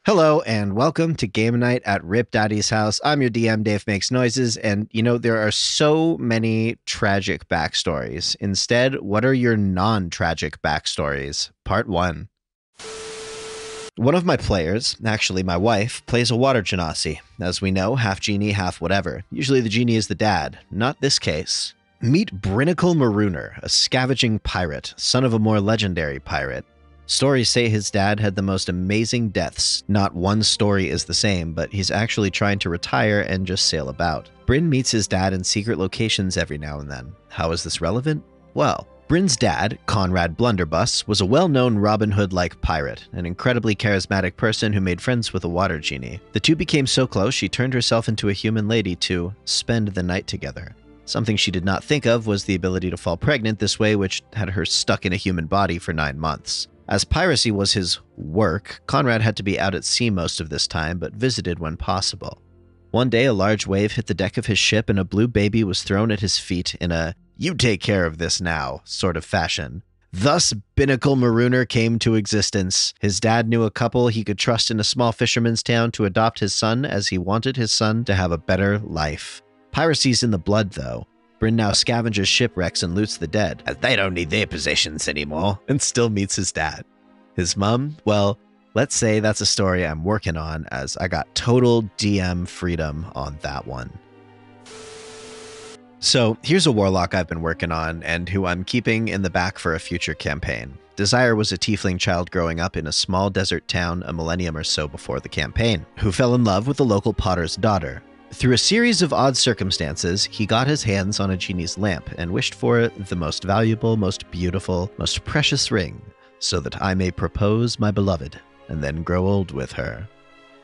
Hello and welcome to Game Night at Rip Daddy's house. I'm your DM, Dave Makes Noises, and there are so many tragic backstories. Instead, what are your non-tragic backstories? Part 1. One of my players, actually my wife, plays a water genasi. As we know, half genie, half whatever. Usually the genie is the dad. Not this case. Meet Brinnicle Marooner, a scavenging pirate, son of a more legendary pirate. Stories say his dad had the most amazing deaths. Not one story is the same, but he's actually trying to retire and just sail about. Bryn meets his dad in secret locations every now and then. How is this relevant? Well, Bryn's dad, Conrad Blunderbuss, was a well-known Robin Hood-like pirate, an incredibly charismatic person who made friends with a water genie. The two became so close she turned herself into a human lady to spend the night together. Something she did not think of was the ability to fall pregnant this way, which had her stuck in a human body for 9 months. As piracy was his work, Conrad had to be out at sea most of this time, but visited when possible. One day, a large wave hit the deck of his ship and a blue baby was thrown at his feet in a "you take care of this now" sort of fashion. Thus, Binnacle Marooner came to existence. His dad knew a couple he could trust in a small fisherman's town to adopt his son, as he wanted his son to have a better life. Piracy's in the blood, though. Bryn now scavenges shipwrecks and loots the dead, as they don't need their possessions anymore, and still meets his dad. His mum? Well, let's say that's a story I'm working on, as I got total DM freedom on that one. So here's a warlock I've been working on, and who I'm keeping in the back for a future campaign. Desire was a tiefling child growing up in a small desert town a millennium or so before the campaign, who fell in love with the local potter's daughter. Through a series of odd circumstances, he got his hands on a genie's lamp and wished for the most valuable, most beautiful, most precious ring, so that I may propose my beloved, and then grow old with her.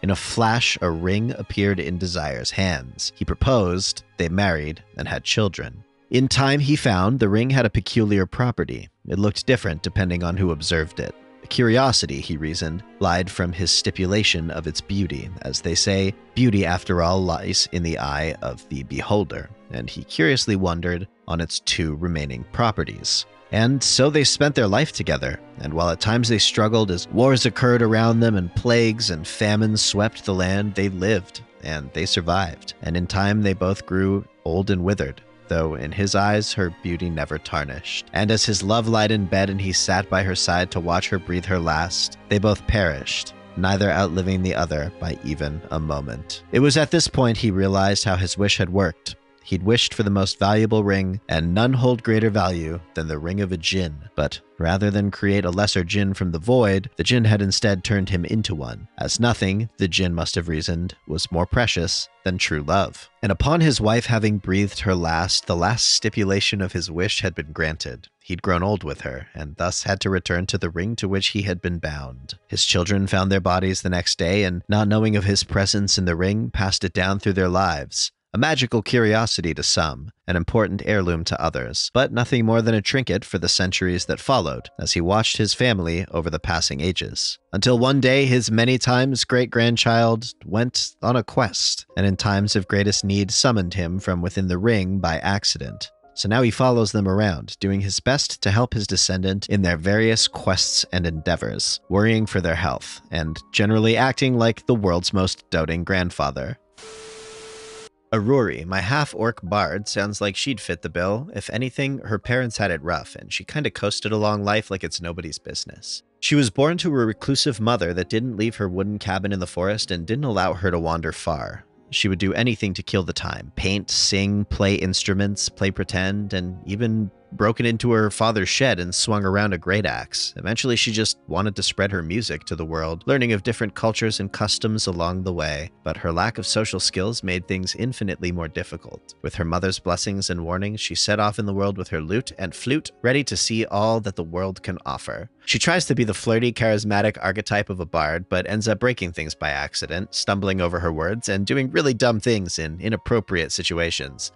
In a flash, a ring appeared in Desire's hands. He proposed, they married, and had children. In time, he found the ring had a peculiar property. It looked different depending on who observed it. Curiosity, he reasoned, lied from his stipulation of its beauty. As they say, beauty after all lies in the eye of the beholder, and he curiously wondered on its 2 remaining properties. And so they spent their life together, and while at times they struggled as wars occurred around them and plagues and famines swept the land, they lived, and they survived. And in time they both grew old and withered, though in his eyes her beauty never tarnished. And as his love lied in bed and he sat by her side to watch her breathe her last, they both perished, neither outliving the other by even a moment. It was at this point he realized how his wish had worked. He'd wished for the most valuable ring, and none hold greater value than the ring of a djinn. But rather than create a lesser djinn from the void, the djinn had instead turned him into one, as nothing, the djinn must have reasoned, was more precious than true love. And upon his wife having breathed her last, the last stipulation of his wish had been granted. He'd grown old with her, and thus had to return to the ring to which he had been bound. His children found their bodies the next day, and not knowing of his presence in the ring, passed it down through their lives. A magical curiosity to some, an important heirloom to others, but nothing more than a trinket for the centuries that followed, as he watched his family over the passing ages. Until one day his many times great-grandchild went on a quest, and in times of greatest need summoned him from within the ring by accident. So now he follows them around, doing his best to help his descendant in their various quests and endeavors, worrying for their health, and generally acting like the world's most doting grandfather. Aruri, my half-orc bard, sounds like she'd fit the bill. If anything, her parents had it rough, and she kinda coasted along life like it's nobody's business. She was born to a reclusive mother that didn't leave her wooden cabin in the forest and didn't allow her to wander far. She would do anything to kill the time. Paint, sing, play instruments, play pretend, and even broken into her father's shed and swung around a great axe. Eventually, she just wanted to spread her music to the world, learning of different cultures and customs along the way. But her lack of social skills made things infinitely more difficult. With her mother's blessings and warnings, she set off in the world with her lute and flute, ready to see all that the world can offer. She tries to be the flirty, charismatic archetype of a bard, but ends up breaking things by accident, stumbling over her words, and doing really dumb things in inappropriate situations.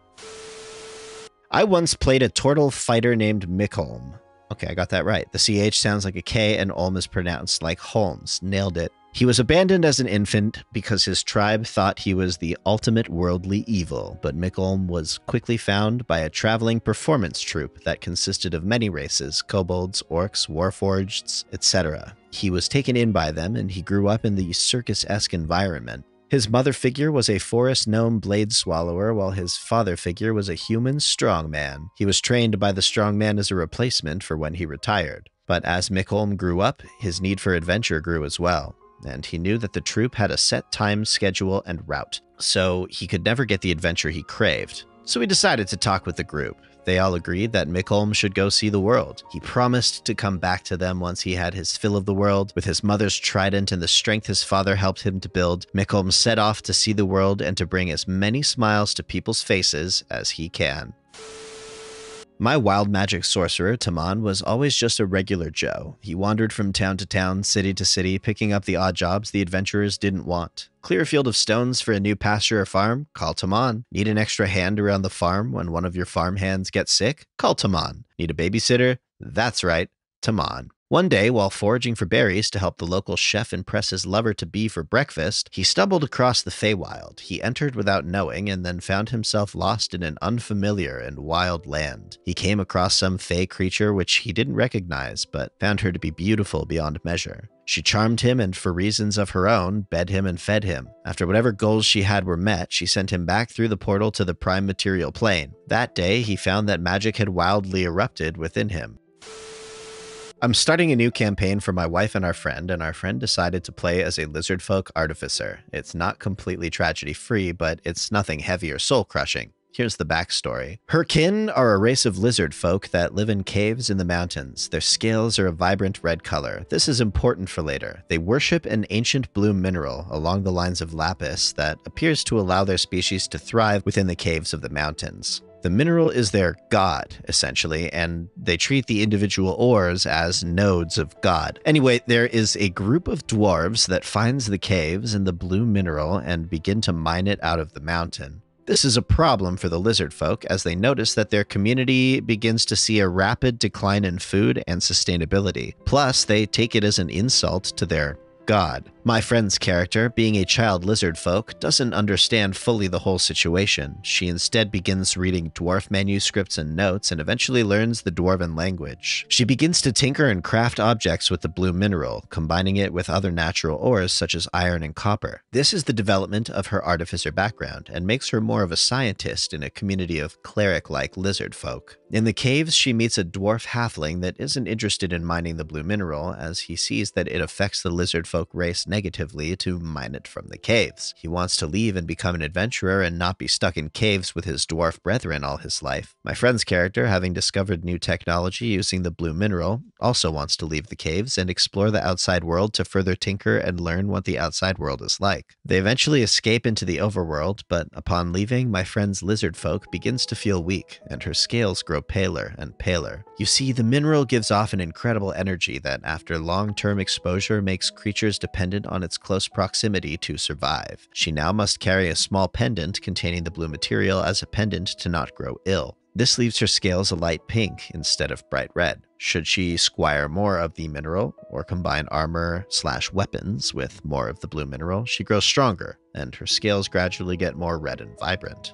I once played a turtle fighter named Mkholm. Okay, I got that right. The CH sounds like a K and Olm is pronounced like Holmes. Nailed it. He was abandoned as an infant because his tribe thought he was the ultimate worldly evil, but Mkholm was quickly found by a traveling performance troupe that consisted of many races: kobolds, orcs, warforgeds, etc. He was taken in by them, and he grew up in the circus-esque environment. His mother figure was a forest gnome blade swallower, while his father figure was a human strongman. He was trained by the strongman as a replacement for when he retired. But as Mkholm grew up, his need for adventure grew as well, and he knew that the troupe had a set time, schedule, and route, so he could never get the adventure he craved. So he decided to talk with the group. They all agreed that Mkholm should go see the world. He promised to come back to them once he had his fill of the world. With his mother's trident and the strength his father helped him to build, Mkholm set off to see the world and to bring as many smiles to people's faces as he can. My wild magic sorcerer, Taman, was always just a regular Joe. He wandered from town to town, city to city, picking up the odd jobs the adventurers didn't want. Clear a field of stones for a new pasture or farm? Call Taman. Need an extra hand around the farm when one of your farm hands gets sick? Call Taman. Need a babysitter? That's right, Taman. One day, while foraging for berries to help the local chef impress his lover-to-be for breakfast, he stumbled across the Feywild. He entered without knowing and then found himself lost in an unfamiliar and wild land. He came across some Fey creature which he didn't recognize, but found her to be beautiful beyond measure. She charmed him and, for reasons of her own, bed him and fed him. After whatever goals she had were met, she sent him back through the portal to the prime material plane. That day, he found that magic had wildly erupted within him. I'm starting a new campaign for my wife and our friend decided to play as a Lizardfolk artificer. It's not completely tragedy-free, but it's nothing heavy or soul-crushing. Here's the backstory. Her kin are a race of lizard folk that live in caves in the mountains. Their scales are a vibrant red color. This is important for later. They worship an ancient blue mineral along the lines of lapis that appears to allow their species to thrive within the caves of the mountains. The mineral is their god, essentially, and they treat the individual ores as nodes of God. Anyway, there is a group of dwarves that finds the caves and the blue mineral and begin to mine it out of the mountain. This is a problem for the lizard folk as they notice that their community begins to see a rapid decline in food and sustainability. Plus, they take it as an insult to their god. My friend's character, being a child lizard folk, doesn't understand fully the whole situation. She instead begins reading dwarf manuscripts and notes and eventually learns the dwarven language. She begins to tinker and craft objects with the blue mineral, combining it with other natural ores such as iron and copper. This is the development of her artificer background and makes her more of a scientist in a community of cleric-like lizard folk. In the caves, she meets a dwarf halfling that isn't interested in mining the blue mineral as he sees that it affects the lizard folk race negatively to mine it from the caves. He wants to leave and become an adventurer and not be stuck in caves with his dwarf brethren all his life. My friend's character, having discovered new technology using the blue mineral, also wants to leave the caves and explore the outside world to further tinker and learn what the outside world is like. They eventually escape into the overworld, but upon leaving, my friend's lizard folk begins to feel weak, and her scales grow paler and paler. You see, the mineral gives off an incredible energy that, after long-term exposure, makes creatures dependent on its close proximity to survive. She now must carry a small pendant containing the blue material as a pendant to not grow ill. This leaves her scales a light pink instead of bright red. Should she squire more of the mineral or combine armor/weapons with more of the blue mineral, she grows stronger, and her scales gradually get more red and vibrant.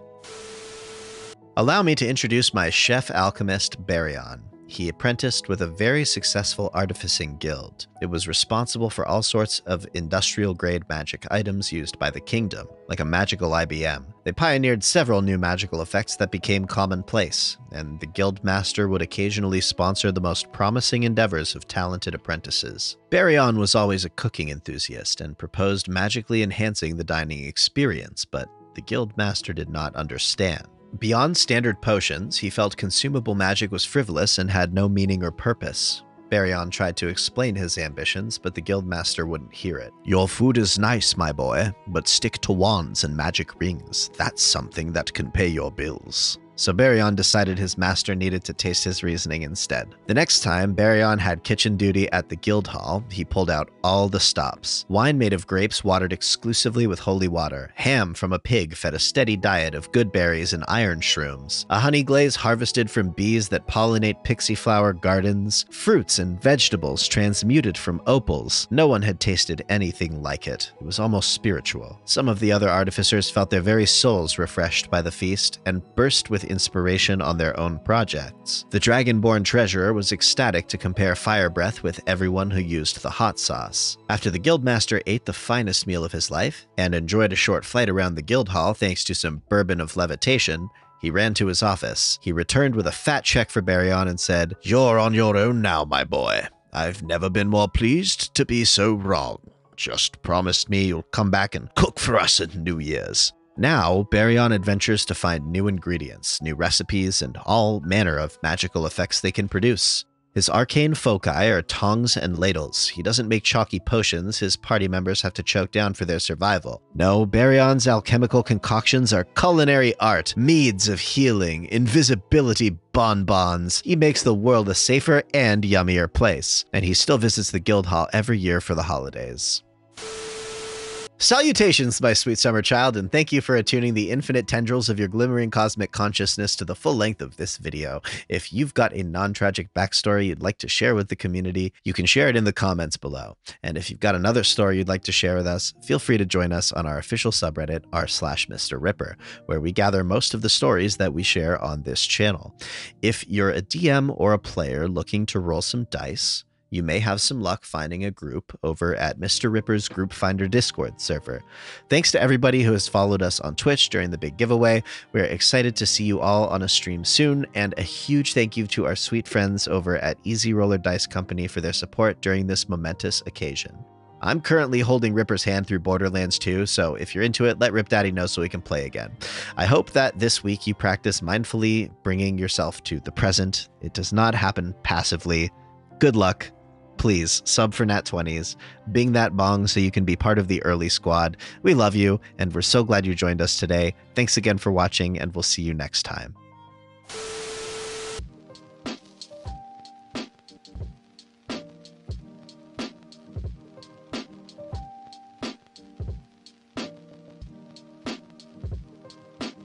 Allow me to introduce my chef alchemist, Baryon. He apprenticed with a very successful artificing guild. It was responsible for all sorts of industrial-grade magic items used by the kingdom, like a magical IBM. They pioneered several new magical effects that became commonplace, and the guild master would occasionally sponsor the most promising endeavors of talented apprentices. Baryon was always a cooking enthusiast and proposed magically enhancing the dining experience, but the guild master did not understand. Beyond standard potions, he felt consumable magic was frivolous and had no meaning or purpose. Baryon tried to explain his ambitions, but the guildmaster wouldn't hear it. Your food is nice, my boy, but stick to wands and magic rings. That's something that can pay your bills. So Baryon decided his master needed to taste his reasoning instead. The next time Baryon had kitchen duty at the guild hall, he pulled out all the stops. Wine made of grapes watered exclusively with holy water, ham from a pig fed a steady diet of good berries and iron shrooms, a honey glaze harvested from bees that pollinate pixie flower gardens, fruits and vegetables transmuted from opals. No one had tasted anything like it. It was almost spiritual. Some of the other artificers felt their very souls refreshed by the feast and burst with inspiration on their own projects. The Dragonborn treasurer was ecstatic to compare fire breath with everyone who used the hot sauce. After the guildmaster ate the finest meal of his life and enjoyed a short flight around the guild hall thanks to some bourbon of levitation, he ran to his office. He returned with a fat check for Baryon and said, "You're on your own now, my boy. I've never been more pleased to be so wrong. Just promise me you'll come back and cook for us at New Year's." Now, Baryon adventures to find new ingredients, new recipes, and all manner of magical effects they can produce. His arcane foci are tongs and ladles. He doesn't make chalky potions his party members have to choke down for their survival. No, Baryon's alchemical concoctions are culinary art, meads of healing, invisibility bonbons. He makes the world a safer and yummier place, and he still visits the guild hall every year for the holidays. Salutations, my sweet summer child, and thank you for attuning the infinite tendrils of your glimmering cosmic consciousness to the full length of this video. If you've got a non-tragic backstory you'd like to share with the community, you can share it in the comments below. And if you've got another story you'd like to share with us, feel free to join us on our official subreddit, r/MrRipper, where we gather most of the stories that we share on this channel. If you're a DM or a player looking to roll some dice, you may have some luck finding a group over at MrRipper's Group Finder Discord server. Thanks to everybody who has followed us on Twitch during the big giveaway. We're excited to see you all on a stream soon, and a huge thank you to our sweet friends over at Easy Roller Dice Company for their support during this momentous occasion. I'm currently holding Ripper's hand through Borderlands 2, so if you're into it, let Rip Daddy know so we can play again. I hope that this week you practice mindfully bringing yourself to the present. It does not happen passively. Good luck. Please, sub for Nat 20s, bing that bong so you can be part of the early squad. We love you, and we're so glad you joined us today. Thanks again for watching, and we'll see you next time.